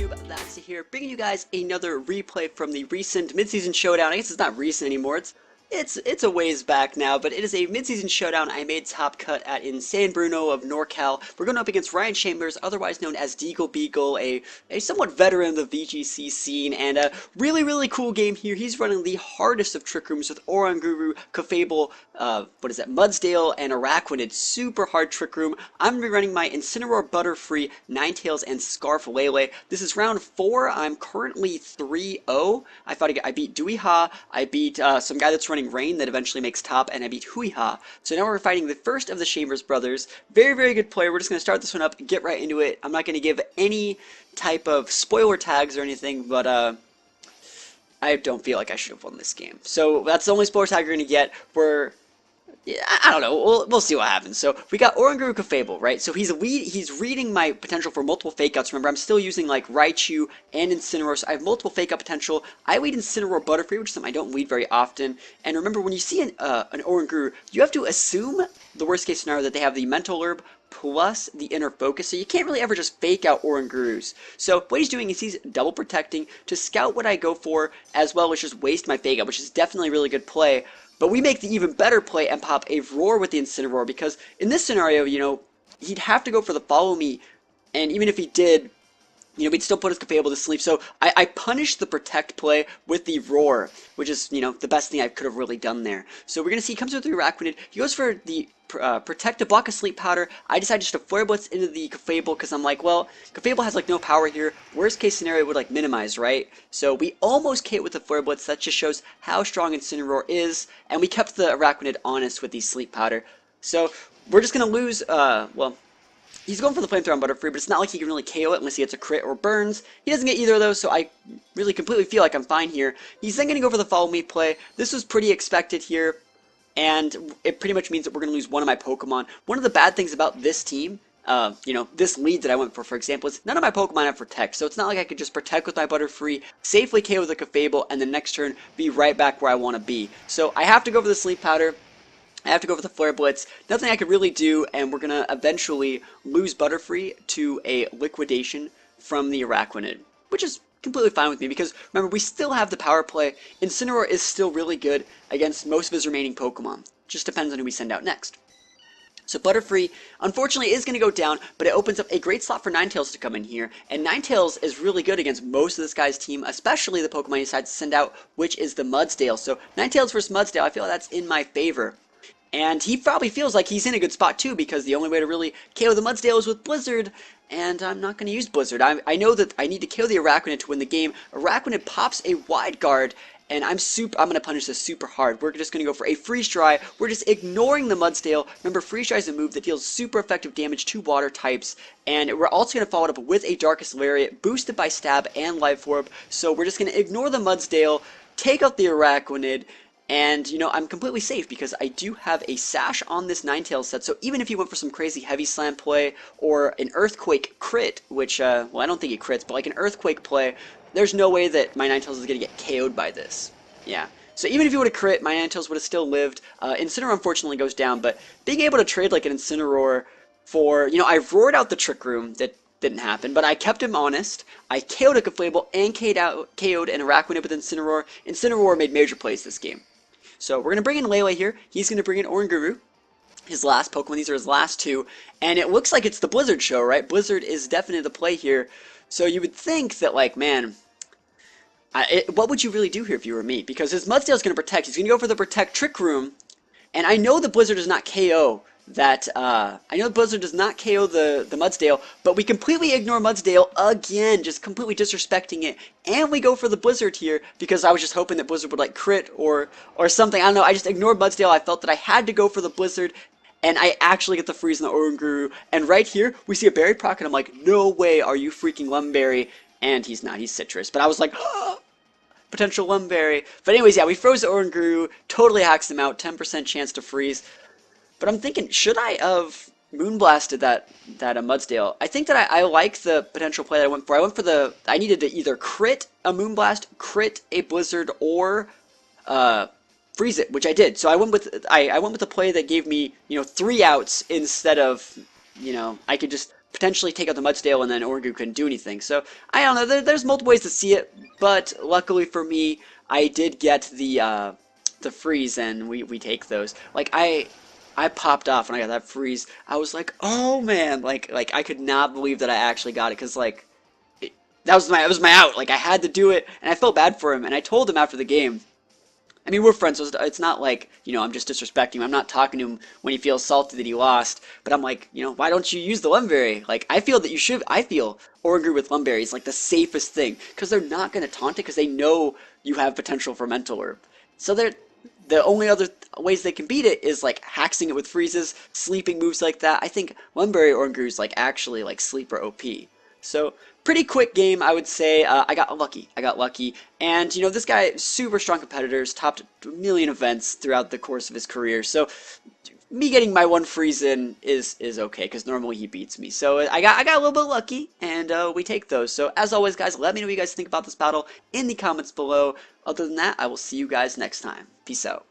YouTube? That's here, bringing you guys another replay from the recent mid-season showdown. I guess it's not recent anymore. It's a ways back now, but it is a mid-season showdown I made top cut at in San Bruno of Norcal. We're going up against Ryan Schambers, otherwise known as Deagle Beagle, a somewhat veteran of the VGC scene, and a really cool game here. He's running the hardest of trick rooms with Oranguru, Cafable, Mudsdale, and Araquanid. Super hard trick room. I'm going to be running my Incineroar, Butterfree, Ninetales, and Scarf Lele. This is round 4. I'm currently 3-0. I beat Duiha. I beat some guy that's running Rain that eventually makes top, and I beat Huiha. So now we're fighting the first of the Schambers brothers. Very good player. We're just going to start this one up, get right into it. I'm not going to give any type of spoiler tags or anything, but I don't feel like I should have won this game. So that's the only spoiler tag you're going to get. Yeah, I don't know. We'll see what happens. So we got Oranguru Cafable, right? So he's reading my potential for multiple fake outs. Remember, I'm still using like Raichu and Incineroar, so I have multiple fake out potential. I lead Incineroar Butterfree, which is something I don't lead very often. And remember, when you see an Oranguru, you have to assume the worst case scenario that they have the Mental Herb plus the Inner Focus, so you can't really ever just fake out Orangurus. So what he's doing is he's double protecting to scout what I go for, as well as just waste my fake out, which is definitely a really good play. But we make the even better play and pop a Roar with the Incineroar, because in this scenario, you know, he'd have to go for the Follow Me, and even if he did, you know, we'd still put his Cafable to sleep. So I punished the Protect play with the Roar, which is, you know, the best thing I could have really done there. So we're going to see he comes with the Araquanid. He goes for the Protect to block a Sleep Powder. I decided just to Flare Blitz into the Cafable because I'm like, well, Cafable has like no power here. Worst case scenario would like minimize, right? So we almost KO with the Flare Blitz. That just shows how strong Incineroar is. And we kept the Araquanid honest with the Sleep Powder. So we're just going to lose, well, he's going for the Flamethrower on Butterfree, but it's not like he can really KO it unless he gets a crit or burns. He doesn't get either of those, so I really completely feel like I'm fine here. He's then going to go for the Follow Me play. This was pretty expected here, and it pretty much means that we're going to lose one of my Pokemon. One of the bad things about this team, you know, this lead that I went for example, is none of my Pokemon have Protect, so it's not like I could just Protect with my Butterfree, safely KO the Cafable, and the next turn be right back where I want to be. So I have to go for the Sleep Powder. I have to go for the Flare Blitz. Nothing I could really do, and we're going to eventually lose Butterfree to a Liquidation from the Araquanid, which is completely fine with me because, remember, we still have the power play. Incineroar is still really good against most of his remaining Pokemon. Just depends on who we send out next. So Butterfree, unfortunately, is going to go down, but it opens up a great slot for Ninetales to come in here, and Ninetales is really good against most of this guy's team, especially the Pokemon he decides to send out, which is the Mudsdale. So Ninetales versus Mudsdale, I feel like that's in my favor. And he probably feels like he's in a good spot too, because the only way to really KO the Mudsdale is with Blizzard, and I'm not going to use Blizzard. I know that I need to KO the Araquanid to win the game. Araquanid pops a Wide Guard, and I'm going to punish this super hard. We're just going to go for a Freeze Dry. We're just ignoring the Mudsdale. Remember, Freeze Dry is a move that deals super effective damage to water types, and we're also going to follow it up with a Darkest Lariat, boosted by Stab and Life Orb. So we're just going to ignore the Mudsdale, take out the Araquanid, and, you know, I'm completely safe because I do have a Sash on this Ninetales set, so even if he went for some crazy Heavy Slam play or an Earthquake crit, which, well, I don't think he crits, but like an Earthquake play, there's no way that my Ninetales is going to get KO'd by this. Yeah. So even if he would have crit, my Ninetales would have still lived. Incineroar unfortunately goes down, but being able to trade like an Incineroar for, you know, I roared out the Trick Room that didn't happen, but I kept him honest. I KO'd a Cafable and KO'd an Araquanid with Incineroar. Incineroar made major plays this game. So we're going to bring in Lele here. He's going to bring in Oranguru, his last Pokemon. These are his last two. And it looks like it's the Blizzard show, right? Blizzard is definitely the play here. So you would think that, like, man, what would you really do here if you were me? Because his Mudsdale is going to Protect. He's going to go for the Protect Trick Room. And I know the Blizzard does not KO that, I know Blizzard does not KO the Mudsdale, but we completely ignore Mudsdale again, just completely disrespecting it, and we go for the Blizzard here, because I was just hoping that Blizzard would, like, crit or something. I don't know, I just ignored Mudsdale. I felt that I had to go for the Blizzard, and I actually get the freeze on the Oranguru, and right here, we see a Berry Proc, and I'm like, no way are you freaking Lumberry, and he's not, he's Citrus, but I was like, oh, potential Lumberry. But anyways, yeah, we froze the Oranguru, totally hacks him out, 10% chance to freeze. But I'm thinking, should I have Moonblasted that Mudsdale? I think that I like the potential play that I went for. I needed to either crit a Moonblast, crit a Blizzard, or freeze it, which I did. So I went with the play that gave me, you know, 3 outs instead of, you know, I could just potentially take out the Mudsdale, and then Orgu couldn't do anything. So I don't know. There's multiple ways to see it, but luckily for me, I did get the freeze, and we take those. Like I popped off when I got that freeze. I was like, oh man, like I could not believe that I actually got it, because like that was my out. Like I had to do it, and I felt bad for him, and I told him after the game. I mean, we're friends, so it's not like, I'm just disrespecting him. I'm not talking to him when he feels salty that he lost. But I'm like, why don't you use the Lumberry? Like, I feel that you should. I feel Oranguru with Lumberry is like the safest thing. Because they're not going to taunt it because they know you have potential for Mental Orb. So the only other ways they can beat it is like hacking it with freezes, sleeping moves like that. I think Lumberry Oranguru is like actually like sleeper OP. So pretty quick game, I would say. I got lucky. And this guy, super strong competitors, topped a million events throughout the course of his career. So me getting my one freeze in is okay, because normally he beats me. So I got a little bit lucky, and we take those. So as always, guys, let me know what you guys think about this battle in the comments below. Other than that, I will see you guys next time. Peace out.